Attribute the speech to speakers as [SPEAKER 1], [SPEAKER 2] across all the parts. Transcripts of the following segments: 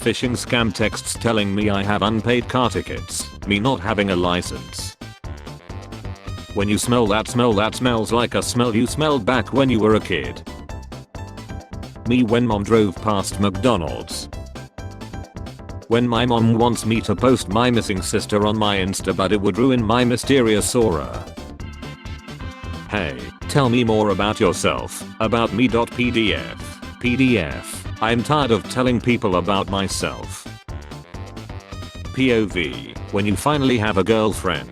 [SPEAKER 1] phishing scam texts telling me I have unpaid car tickets, me not having a license. When you smell that smells like a smell you smelled back when you were a kid. Me when mom drove past McDonald's. When my mom wants me to post my missing sister on my Insta but it would ruin my mysterious aura. Hey, tell me more about yourself, about me. PDF. I'm tired of telling people about myself. POV, when you finally have a girlfriend.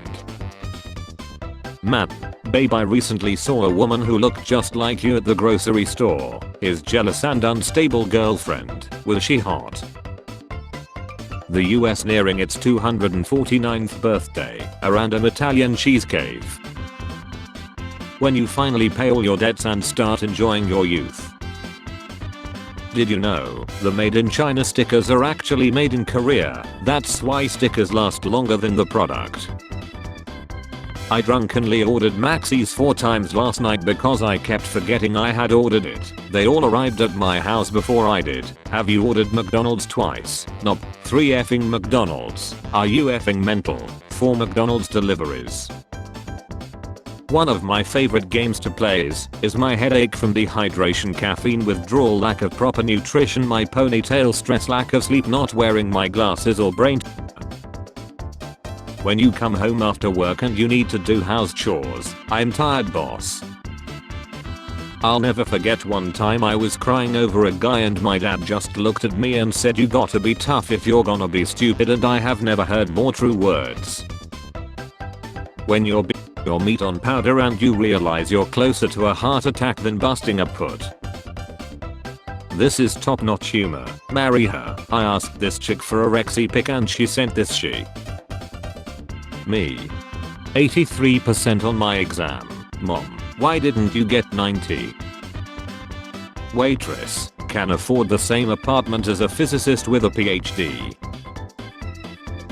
[SPEAKER 1] Man, babe, I recently saw a woman who looked just like you at the grocery store. His jealous and unstable girlfriend, was she hot? The US nearing its 249th birthday, a random Italian cheese cave. When you finally pay all your debts and start enjoying your youth. Did you know, the made in China stickers are actually made in Korea, that's why stickers last longer than the product. I drunkenly ordered Maxis 4 times last night because I kept forgetting I had ordered it. They all arrived at my house before I did. Have you ordered McDonald's twice? Nope. 3 effing McDonald's. Are you effing mental? 4 McDonald's deliveries. One of my favorite games to play is my headache from dehydration, caffeine withdrawal, lack of proper nutrition, my ponytail stress, lack of sleep, not wearing my glasses or brain. When you come home after work and you need to do house chores, I'm tired boss. I'll never forget one time I was crying over a guy and my dad just looked at me and said, you gotta be tough if you're gonna be stupid, and I have never heard more true words. When you're your meat on powder and you realize you're closer to a heart attack than busting a put. This is top notch humor. Marry her. I asked this chick for a Rexy pic and she sent this she. Me. 83% on my exam. Mom, why didn't you get 90? Waitress, can afford the same apartment as a physicist with a PhD.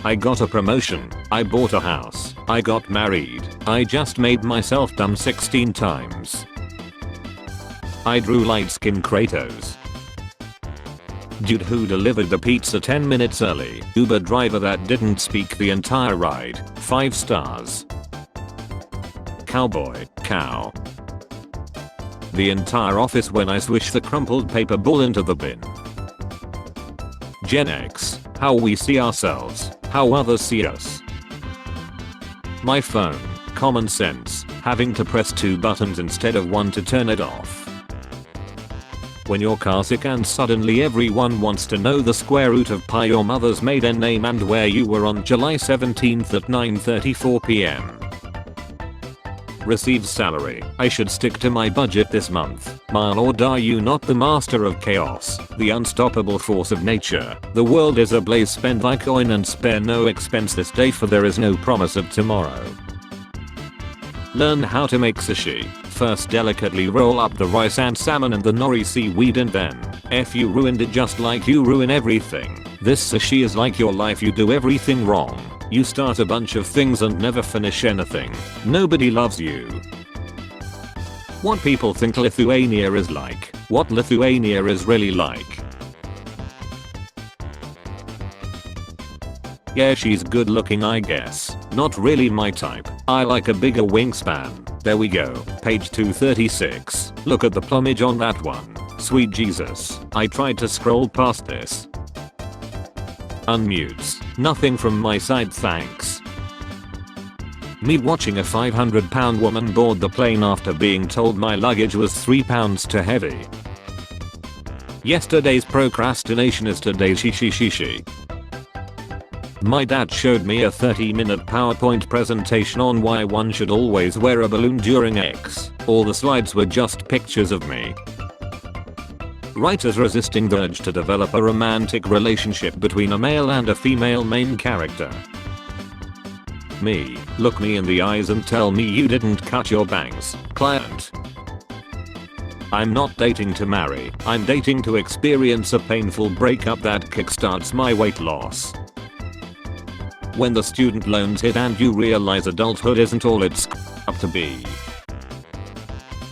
[SPEAKER 1] I got a promotion, I bought a house, I got married, I just made myself dumb 16 times. I drew light skin Kratos. Dude who delivered the pizza 10 minutes early. Uber driver that didn't speak the entire ride. 5 stars. Cowboy, cow. The entire office when I swish the crumpled paper ball into the bin. Gen X, how we see ourselves, how others see us. My phone, common sense, having to press 2 buttons instead of 1 to turn it off. When you're car sick and suddenly everyone wants to know the square root of pi, your mother's maiden name, and where you were on July 17th at 9:34 p.m. Receives salary. I should stick to my budget this month. My lord, are you not the master of chaos, the unstoppable force of nature? The world is ablaze. Spend thy coin and spare no expense this day, for there is no promise of tomorrow. Learn how to make sushi. First delicately roll up the rice and salmon and the nori seaweed, and then you ruined it, just like you ruin everything. This sushi is like your life, you do everything wrong. You start a bunch of things and never finish anything. Nobody loves you. What people think Lithuania is like. What Lithuania is really like. Yeah, she's good looking, I guess. Not really my type. I like a bigger wingspan. There we go. Page 236. Look at the plumage on that one. Sweet Jesus. I tried to scroll past this. Unmutes. Nothing from my side, thanks. Me watching a 500-pound woman board the plane after being told my luggage was 3 pounds too heavy. Yesterday's procrastination is today's she. My dad showed me a 30-minute PowerPoint presentation on why one should always wear a balloon during X. All the slides were just pictures of me. Writers resisting the urge to develop a romantic relationship between a male and a female main character. Me, look me in the eyes and tell me you didn't cut your bangs, client. I'm not dating to marry, I'm dating to experience a painful breakup that kickstarts my weight loss. When the student loans hit and you realize adulthood isn't all it's up to be.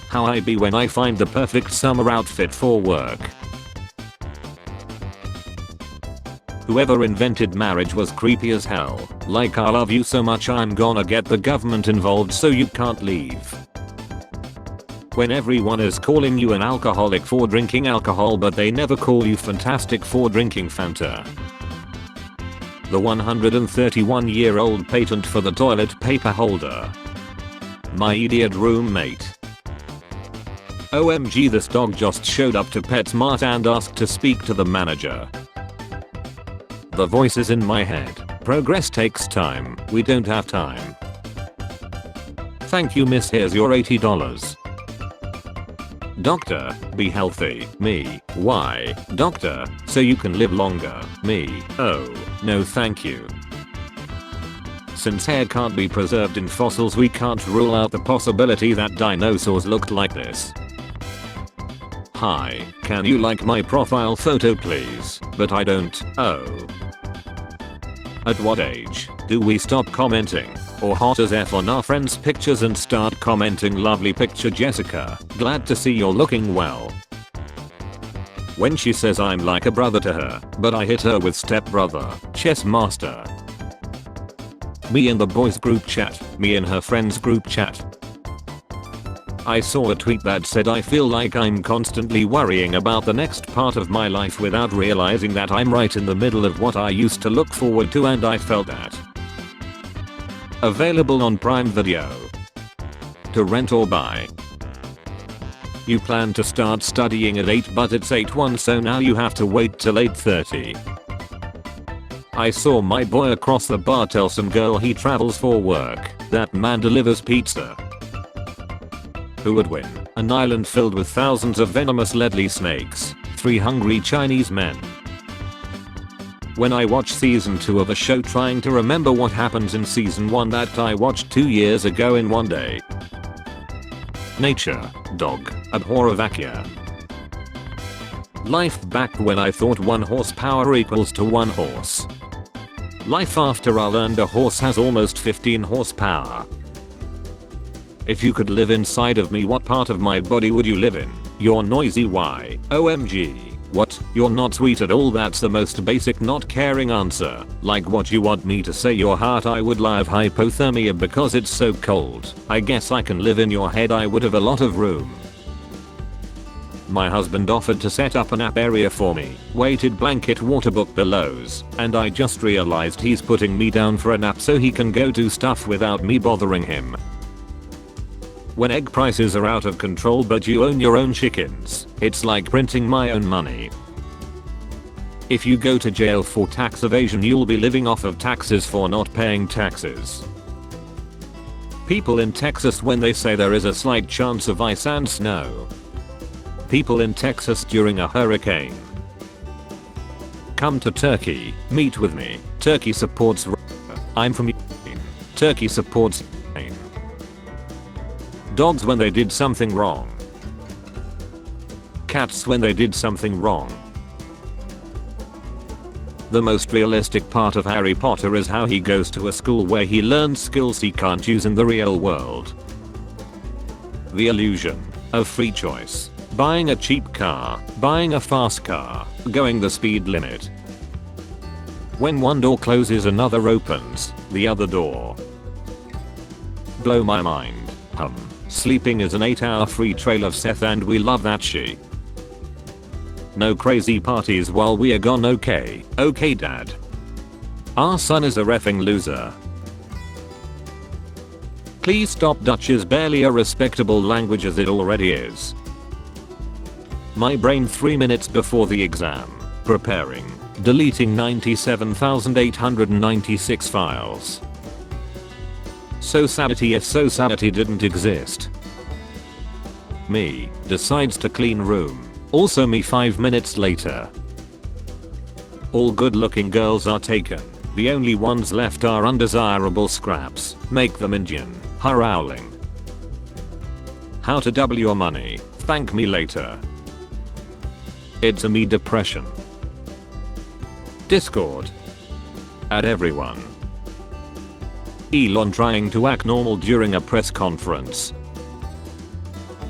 [SPEAKER 1] How I be when I find the perfect summer outfit for work. Whoever invented marriage was creepy as hell. Like, I love you so much I'm gonna get the government involved so you can't leave. When everyone is calling you an alcoholic for drinking alcohol but they never call you fantastic for drinking Fanta. The 131-year-old patent for the toilet paper holder. My idiot roommate. OMG, this dog just showed up to PetSmart and asked to speak to the manager. The voices in my head. Progress takes time. We don't have time. Thank you miss, here's your $80. Doctor, be healthy. Me, why? Doctor, so you can live longer. Me, oh, no thank you. Since hair can't be preserved in fossils, we can't rule out the possibility that dinosaurs looked like this. Hi, can you like my profile photo please? But I don't. Oh. At what age do we stop commenting or hot as F on our friends' pictures and start commenting lovely picture Jessica, glad to see you're looking well? When she says I'm like a brother to her, but I hit her with stepbrother, chess master. Me in the boys group chat, me in her friends group chat. I saw a tweet that said I feel like I'm constantly worrying about the next part of my life without realizing that I'm right in the middle of what I used to look forward to, and I felt that. Available on Prime Video. To rent or buy. You plan to start studying at 8 but it's 8:01 so now you have to wait till 8:30. I saw my boy across the bar tell some girl he travels for work that man delivers pizza. Who would win? An island filled with thousands of venomous deadly snakes, 3 hungry Chinese men. When I watch season 2 of a show trying to remember what happens in season 1 that I watched 2 years ago in one day. Nature, dog, abhor vacuum. Life back when I thought 1 horsepower equals to 1 horse. Life after I learned a horse has almost 15 horsepower. If you could live inside of me, what part of my body would you live in? You're noisy, why? OMG. What? You're not sweet at all? That's the most basic not caring answer. Like what you want me to say? Your heart? I would lie of hypothermia because it's so cold. I guess I can live in your head. I would have a lot of room. My husband offered to set up a nap area for me, weighted blanket, water, book pillows, and I just realized he's putting me down for a nap so he can go do stuff without me bothering him. When egg prices are out of control but you own your own chickens, it's like printing my own money. If you go to jail for tax evasion, you'll be living off of taxes for not paying taxes. People in Texas when they say there is a slight chance of ice and snow. People in Texas during a hurricane. Come to Turkey, meet with me. Turkey supports I'm from Ukraine. Turkey supports Ukraine. Dogs when they did something wrong. Cats when they did something wrong. The most realistic part of Harry Potter is how he goes to a school where he learns skills he can't use in the real world. The illusion of free choice. Buying a cheap car, buying a fast car, going the speed limit. When one door closes another opens, the other door. Blow my mind. Sleeping is an 8-hour free trail of Seth and we love that shit. No crazy parties while we are gone. Okay, okay dad. Our son is a reffing loser. Please stop. Dutch is barely a respectable language as it already is. My brain 3 minutes before the exam. Preparing. Deleting 97,896 files. Society if society didn't exist. Me. Decides to clean room. Also me 5 minutes later. All good looking girls are taken. The only ones left are undesirable scraps. Make them Indian. Howling. How to double your money. Thank me later. It's a me depression. Discord. At everyone. Elon trying to act normal during a press conference.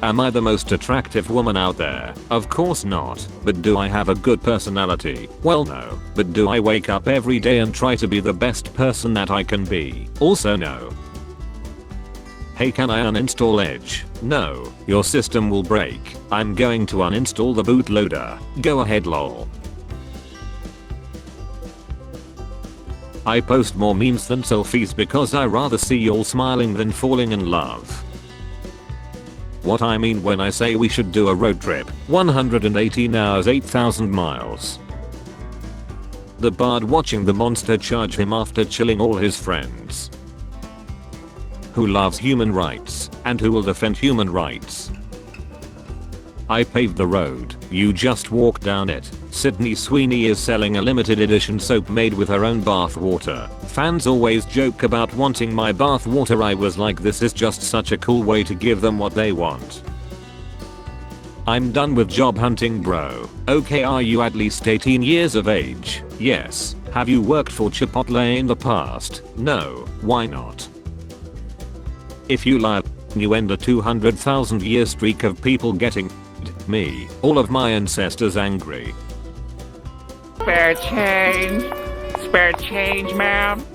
[SPEAKER 1] Am I the most attractive woman out there? Of course not. But do I have a good personality? Well no. But do I wake up every day and try to be the best person that I can be? Also no. Hey, can I uninstall Edge? No, your system will break. I'm going to uninstall the bootloader. Go ahead lol. I post more memes than selfies because I rather see y'all smiling than falling in love. What I mean when I say we should do a road trip, 118 hours 8,000 miles. The bard watching the monster charge him after killing all his friends. Who loves human rights, and who will defend human rights? I paved the road, you just walk down it. Sydney Sweeney is selling a limited edition soap made with her own bath water. Fans always joke about wanting my bath water. I was like, this is just such a cool way to give them what they want. I'm done with job hunting bro. Okay, are you at least 18 years of age? Yes. Have you worked for Chipotle in the past? No. Why not? If you lie, you end a 200,000 year streak of people getting me. All of my ancestors angry.
[SPEAKER 2] Spare change. Spare change, ma'am.